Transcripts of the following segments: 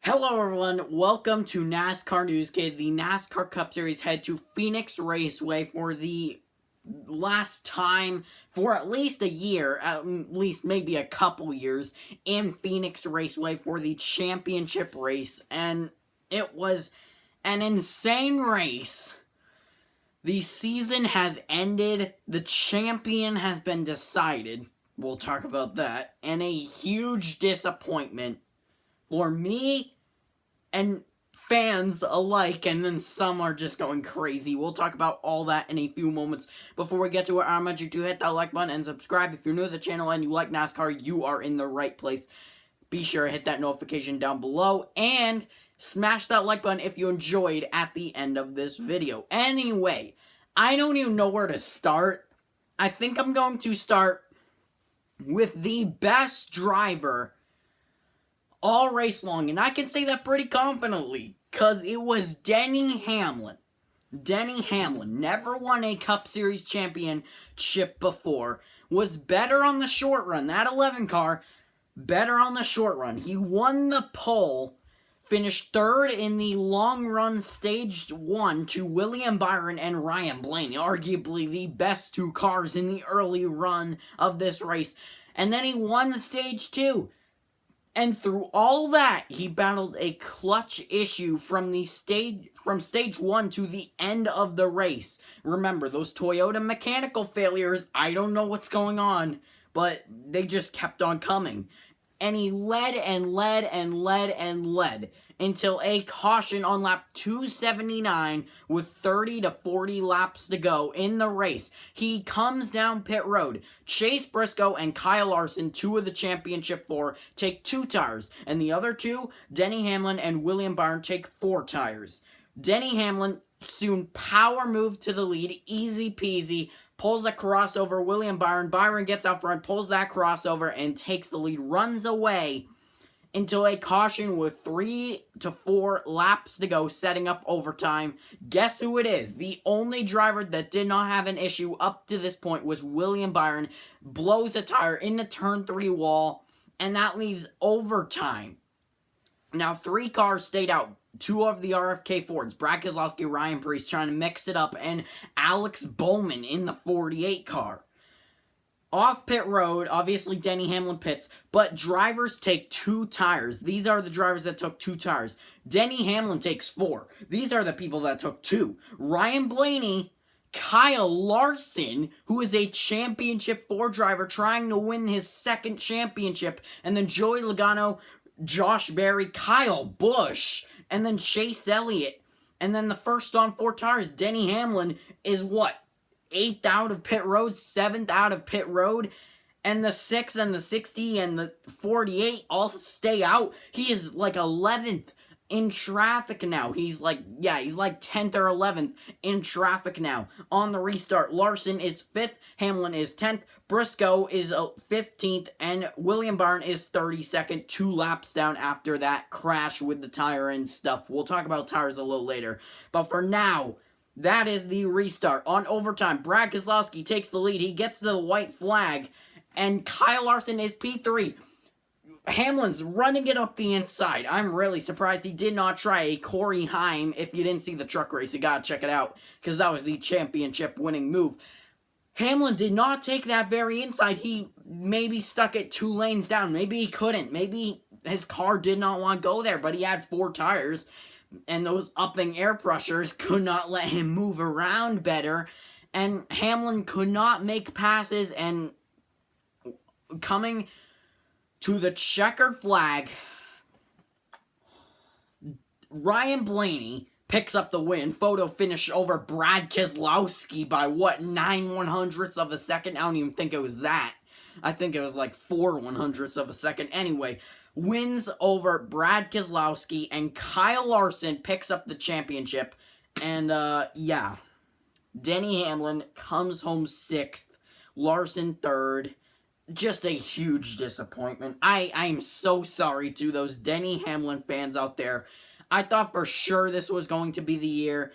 Hello everyone, welcome to NASCAR Newskid. The NASCAR Cup Series head to Phoenix Raceway for the last time for at least a year, at least maybe a couple years, in Phoenix Raceway for the championship race. And it was an insane race. The season has ended, the champion has been decided. We'll talk about that. And a huge disappointment for me and fans alike, and then some are just going crazy. We'll talk about all that in a few moments. Before we get to it, I remind you to hit that like button and subscribe. If you're new to the channel and you like NASCAR, you are in the right place. Be sure to hit that notification down below, and smash that like button if you enjoyed at the end of this video. Anyway, I don't even know where to start. I think I'm going to start with the best driver all race long, and I can say that pretty confidently, because it was Denny Hamlin. Denny Hamlin never won a Cup Series championship before, was better on the short run. That 11 car, better on the short run. He won the pole, finished third in the long run stage 1 to William Byron and Ryan Blaney, arguably the best two cars in the early run of this race. And then he won stage 2. And through all that, he battled a clutch issue from stage 1 to the end of the race. Remember, those Toyota mechanical failures, I don't know what's going on, but they just kept on coming. And he led and led and led and led until a caution on lap 279 with 30 to 40 laps to go in the race. He comes down pit road. Chase Briscoe and Kyle Larson, two of the championship 4, take 2 tires. And the other 2, Denny Hamlin and William Byron, take 4 tires. Denny Hamlin soon power moved to the lead, easy peasy, pulls a crossover, William Byron gets out front, pulls that crossover, and takes the lead, runs away until a caution with 3 to 4 laps to go, setting up overtime. Guess who it is? The only driver that did not have an issue up to this point was William Byron. Blows a tire in the turn 3 wall, and that leaves overtime. Now, 3 cars stayed out. 2 of the RFK Fords, Brad Keselowski, Ryan Preece, trying to mix it up, and Alex Bowman in the 48 car. Off pit road, obviously Denny Hamlin pits, but drivers take 2 tires. These are the drivers that took 2 tires. Denny Hamlin takes 4. These are the people that took 2. Ryan Blaney, Kyle Larson, who is a championship 4 driver trying to win his 2nd championship, and then Joey Logano, Josh Berry, Kyle Busch, and then Chase Elliott. And then the first on 4 tires, Denny Hamlin, is what? 8th out of pit road, 7th out of pit road, and the 6 and the 60 and the 48 all stay out. He is like 11th in traffic now. He's like 10th or 11th in traffic now. On the restart, Larson is 5th, Hamlin is 10th, Briscoe is 15th, and William Byron is 32nd, 2 laps down after that crash with the tire and stuff. We'll talk about tires a little later. But for now, that is the restart. On overtime, Brad Keselowski takes the lead. He gets to the white flag, and Kyle Larson is P3. Hamlin's running it up the inside. I'm really surprised he did not try a Corey Heim. If you didn't see the truck race, you gotta check it out, because that was the championship winning move. Hamlin did not take that very inside. He maybe stuck it 2 lanes down. Maybe he couldn't. Maybe his car did not want to go there, but he had 4 tires, and those upping air pressures could not let him move around better, and Hamlin could not make passes, and coming to the checkered flag, Ryan Blaney picks up the win. Photo finish over Brad Keselowski by, 9/100ths of a second? I don't even think it was that. I think it was like 4/100ths of a second. Anyway, wins over Brad Keselowski, and Kyle Larson picks up the championship. And, yeah. Denny Hamlin comes home 6th. Larson 3rd. Just a huge disappointment. I'm so sorry to those Denny Hamlin fans out there. I thought for sure this was going to be the year.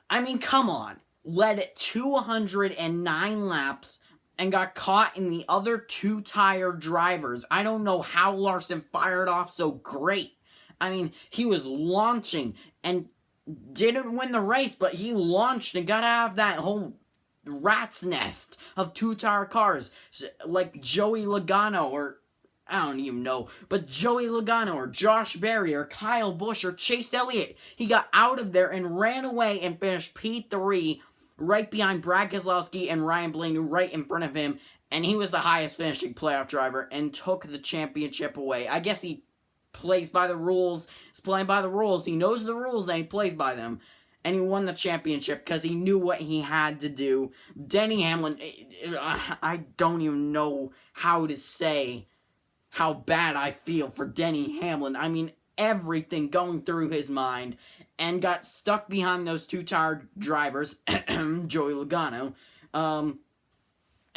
I mean, come on. Led 209 laps and got caught in the other 2 tire drivers. I don't know how Larson fired off so great I mean, he was launching and didn't win the race, but he launched and got out of that whole rat's nest of two-tire cars like Joey Logano, or I don't even know, but Joey Logano or Josh Berry or Kyle Busch or Chase Elliott. He got out of there and ran away and finished P3 right behind Brad Keselowski and Ryan Blaney right in front of him, and he was the highest finishing playoff driver and took the championship away. I guess he plays by the rules. He's playing by the rules. He knows the rules and he plays by them. And he won the championship because he knew what he had to do. Denny Hamlin, I don't even know how to say how bad I feel for Denny Hamlin. I mean, everything going through his mind, and got stuck behind those two-tire drivers, Joey Logano, and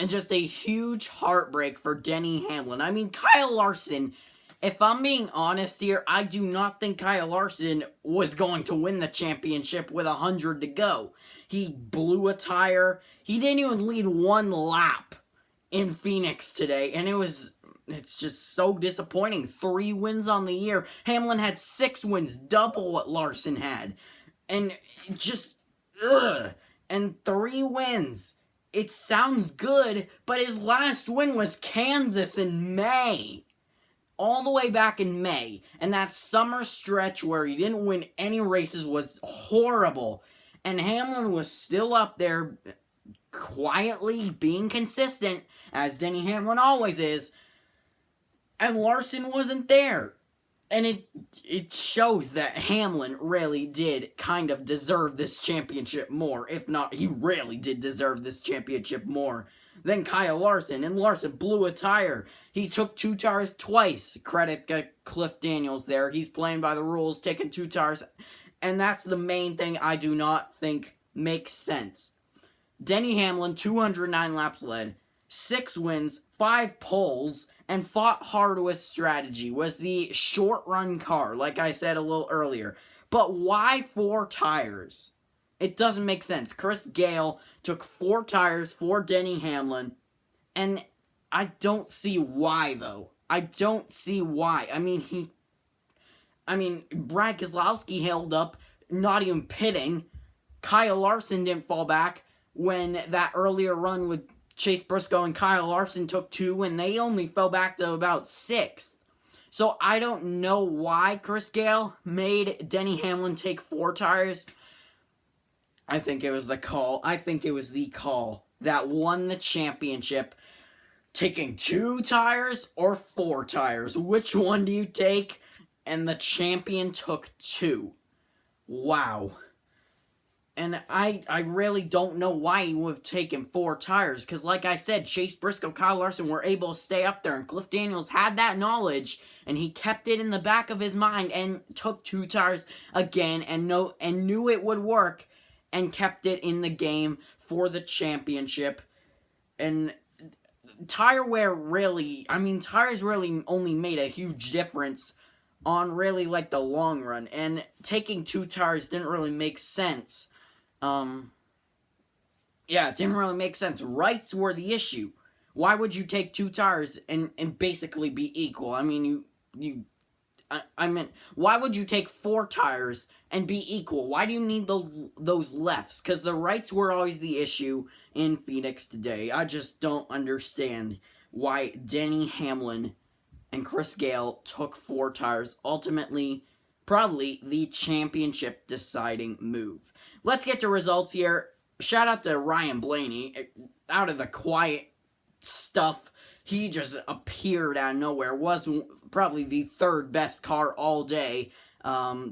just a huge heartbreak for Denny Hamlin. I mean, Kyle Larson, if I'm being honest here, I do not think Kyle Larson was going to win the championship with 100 to go. He blew a tire. He didn't even lead one lap in Phoenix today, and it's just so disappointing. 3 wins on the year. Hamlin had 6 wins, double what Larson had. And just, and 3 wins. It sounds good, but his last win was Kansas in May. All the way back in May. And that summer stretch where he didn't win any races was horrible. And Hamlin was still up there quietly being consistent, as Denny Hamlin always is. And Larson wasn't there. And it shows that Hamlin really did kind of deserve this championship more. If not, he really did deserve this championship more than Kyle Larson. And Larson blew a tire. He took 2 tires twice. Credit Cliff Daniels there. He's playing by the rules, taking 2 tires. And that's the main thing I do not think makes sense. Denny Hamlin, 209 laps led, 6 wins, 5 poles, and fought hard with strategy, was the short-run car, like I said a little earlier. But why 4 tires? It doesn't make sense. Chris Gale took 4 tires for Denny Hamlin, and I don't see why, though. I don't see why. I mean, Brad Keselowski held up, not even pitting. Kyle Larson didn't fall back when that earlier run with Chase Briscoe and Kyle Larson took 2, and they only fell back to about 6th. So I don't know why Chris Gale made Denny Hamlin take 4 tires. I think it was the call. I think it was the call that won the championship. Taking 2 tires or 4 tires? Which one do you take? And the champion took 2. Wow. And I really don't know why he would have taken 4 tires. Because like I said, Chase Briscoe, Kyle Larson were able to stay up there. And Cliff Daniels had that knowledge. And he kept it in the back of his mind. And took 2 tires again. And knew it would work. And kept it in the game for the championship. And tire wear really... tires really only made a huge difference on really like the long run. And taking 2 tires didn't really make sense. It didn't really make sense. Rights were the issue. Why would you take 2 tires and basically be equal? I mean, why would you take 4 tires and be equal? Why do you need those lefts? Because the rights were always the issue in Phoenix today. I just don't understand why Denny Hamlin and Chris Gale took 4 tires. Ultimately, probably the championship deciding move. Let's get to results here. Shout out to Ryan Blaney. Out of the quiet stuff, he just appeared out of nowhere. Was probably the 3rd best car all day,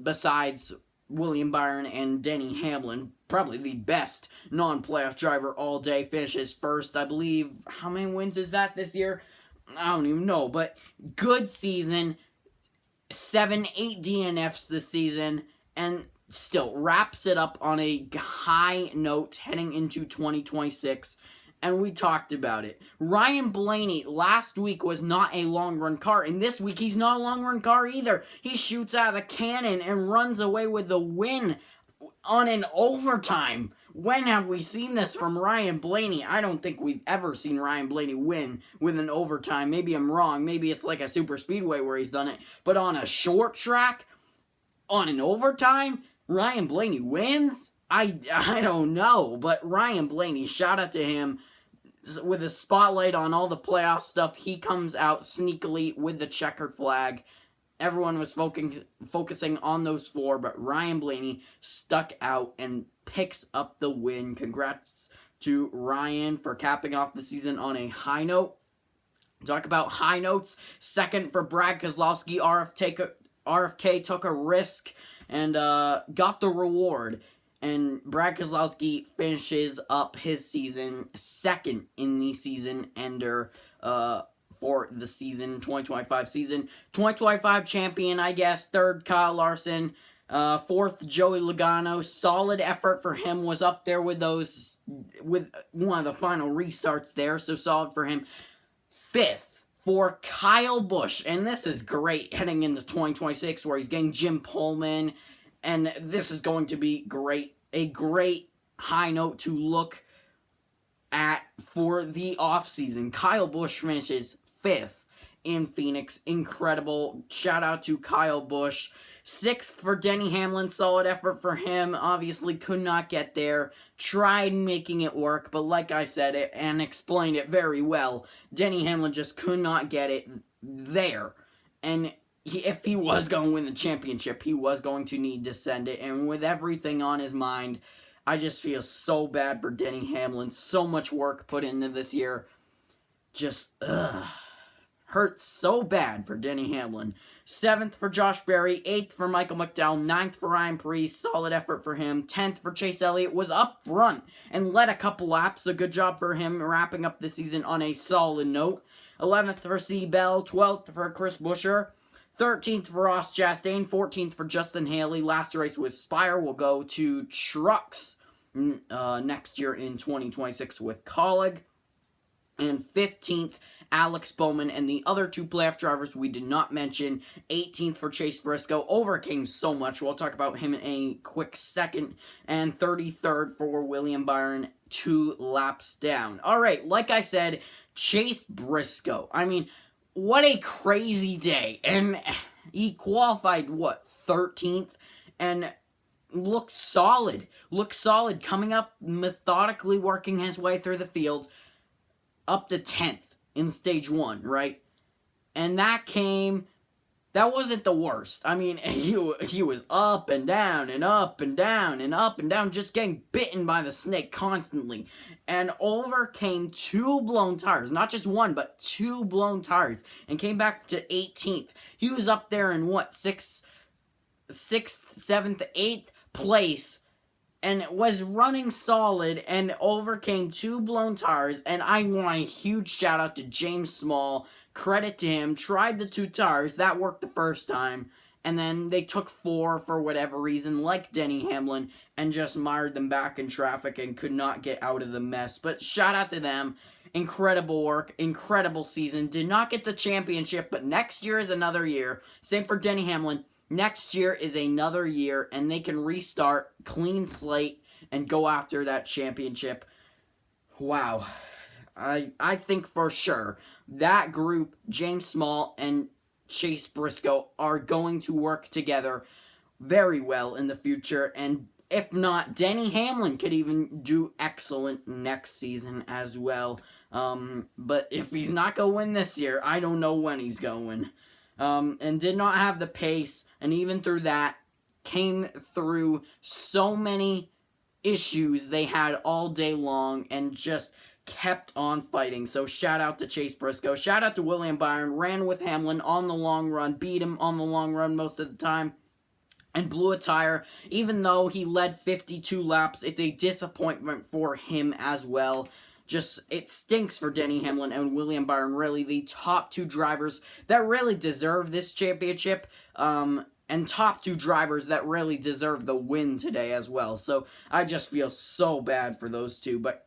besides William Byron and Denny Hamlin. Probably the best non-playoff driver all day. Finishes 1st, I believe. How many wins is that this year? I don't even know, but good season. 7, 8 DNFs this season, and still wraps it up on a high note heading into 2026, and we talked about it. Ryan Blaney last week was not a long-run car, and this week he's not a long-run car either. He shoots out of a cannon and runs away with the win on an overtime. When have we seen this from Ryan Blaney? I don't think we've ever seen Ryan Blaney win with an overtime. Maybe I'm wrong. Maybe it's like a super speedway where he's done it. But on a short track, on an overtime, Ryan Blaney wins? I don't know, but Ryan Blaney, shout out to him. With a spotlight on all the playoff stuff, he comes out sneakily with the checkered flag. Everyone was focusing on those four, but Ryan Blaney stuck out and picks up the win. Congrats to Ryan for capping off the season on a high note. Talk about high notes. Second for Brad Keselowski. RFK took a risk and got the reward. And Brad Keselowski finishes up his season second in the season ender for the season, 2025 season. 2025 champion, I guess. Third, Kyle Larson. Fourth, Joey Logano. Solid effort for him. Was up there with one of the final restarts there. So solid for him. Fifth, for Kyle Busch. And this is great heading into 2026 where he's getting Jim Pullman. And this is going to be great. A great high note to look at for the offseason. Kyle Busch finishes fifth in Phoenix. Incredible. Shout out to Kyle Busch. Sixth for Denny Hamlin. Solid effort for him. Obviously could not get there. Tried making it work, but like I said it and explained it very well, Denny Hamlin just could not get it there. And if he was going to win the championship, he was going to need to send it. And with everything on his mind, I just feel so bad for Denny Hamlin. So much work put into this year. Just, hurts so bad for Denny Hamlin. Seventh for Josh Berry. Eighth for Michael McDowell. Ninth for Ryan Preece. Solid effort for him. 10th for Chase Elliott. Was up front and led a couple laps. A good job for him wrapping up the season on a solid note. 11th for C. Bell. 12th for Chris Buescher. 13th for Ross Chastain, 14th for Justin Haley. Last race with Spire will go to Trucks next year in 2026 with Colleague. And 15th, Alex Bowman and the other two playoff drivers we did not mention. 18th for Chase Briscoe. Overcame so much. We'll talk about him in a quick second. And 33rd for William Byron, 2 laps down. All right, like I said, Chase Briscoe. I mean, what a crazy day. And he qualified, 13th? And looked solid. Coming up, methodically working his way through the field. Up to 10th in stage 1, right? And that wasn't the worst. I mean, he was up and down and up and down and up and down, just getting bitten by the snake constantly. And overcame 2 blown tires. Not just 1, but 2 blown tires. And came back to 18th. He was up there in 6th, 7th, 8th place. And was running solid and overcame 2 blown tires. And I want a huge shout out to James Small. Credit to him. Tried the 2 tires. That worked the first time. And then they took 4 for whatever reason, like Denny Hamlin, and just mired them back in traffic and could not get out of the mess. But shout out to them. Incredible work. Incredible season. Did not get the championship, but next year is another year. Same for Denny Hamlin. Next year is another year, and they can restart, clean slate, and go after that championship. Wow. I think for sure that group, James Small and Chase Briscoe, are going to work together very well in the future. And if not, Denny Hamlin could even do excellent next season as well. But if he's not going to win this year, I don't know when he's going. And did not have the pace, and even through that, came through so many issues they had all day long, and just kept on fighting. So shout out to Chase Briscoe, shout out to William Byron, ran with Hamlin on the long run, beat him on the long run most of the time, and blew a tire. Even though he led 52 laps, it's a disappointment for him as well. Just, it stinks for Denny Hamlin and William Byron, really the top 2 drivers that really deserve this championship, and top 2 drivers that really deserve the win today as well. So I just feel so bad for those 2, but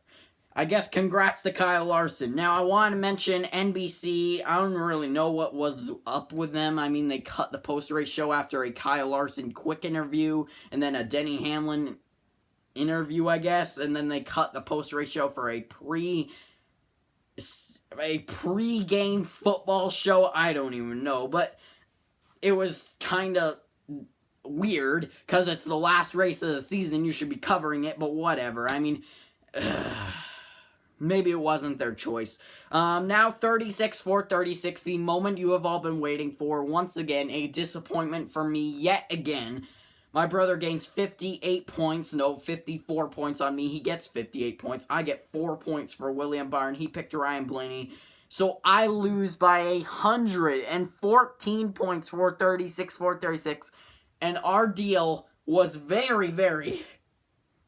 I guess congrats to Kyle Larson. Now, I want to mention NBC. I don't really know what was up with them. I mean, they cut the post-race show after a Kyle Larson quick interview, and then a Denny Hamlin interview, I guess, and then they cut the post-race show for a pre-game football show. I don't even know, but it was kind of weird, because it's the last race of the season, you should be covering it, but whatever. I mean, maybe it wasn't their choice. Now 36-4-36, the moment you have all been waiting for. Once again, a disappointment for me yet again. My brother gains 58 points. No, 54 points on me. He gets 58 points. I get 4 points for William Byron. He picked Ryan Blaney. So I lose by 114 points for 36-4-36. And our deal was very, very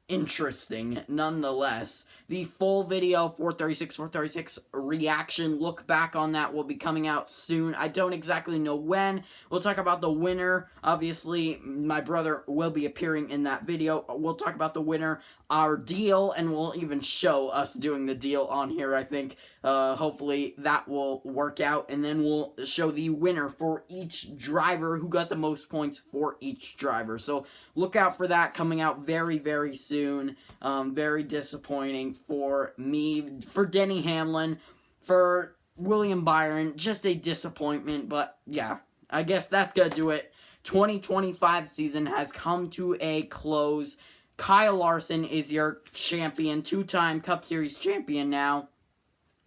interesting nonetheless. The full video for 436 reaction, look back on that, will be coming out soon. I don't exactly know when. We'll talk about the winner. Obviously, my brother will be appearing in that video. We'll talk about the winner, our deal, and we'll even show us doing the deal on here, I think. Hopefully that will work out, and then we'll show the winner for each driver, who got the most points for each driver. So look out for that coming out very, very soon. Very disappointing for me, for Denny Hamlin, for William Byron. Just a disappointment, but yeah, I guess that's gonna do it. 2025 season has come to a close. Kyle Larson is your champion, two-time Cup Series champion now.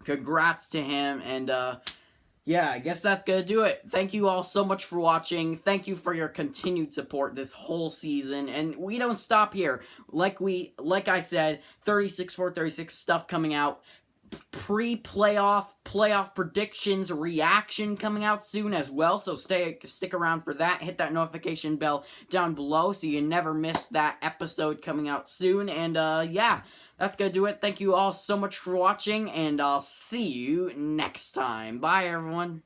Congrats to him, and yeah, I guess that's gonna do it. Thank you all so much for watching. Thank you for your continued support this whole season, and we don't stop here. Like I said, 36-4-36 stuff coming out. Pre-playoff, playoff predictions, reaction coming out soon as well, so stick around for that. Hit that notification bell down below so you never miss that episode coming out soon, and yeah, that's gonna do it. Thank you all so much for watching, and I'll see you next time. Bye, everyone.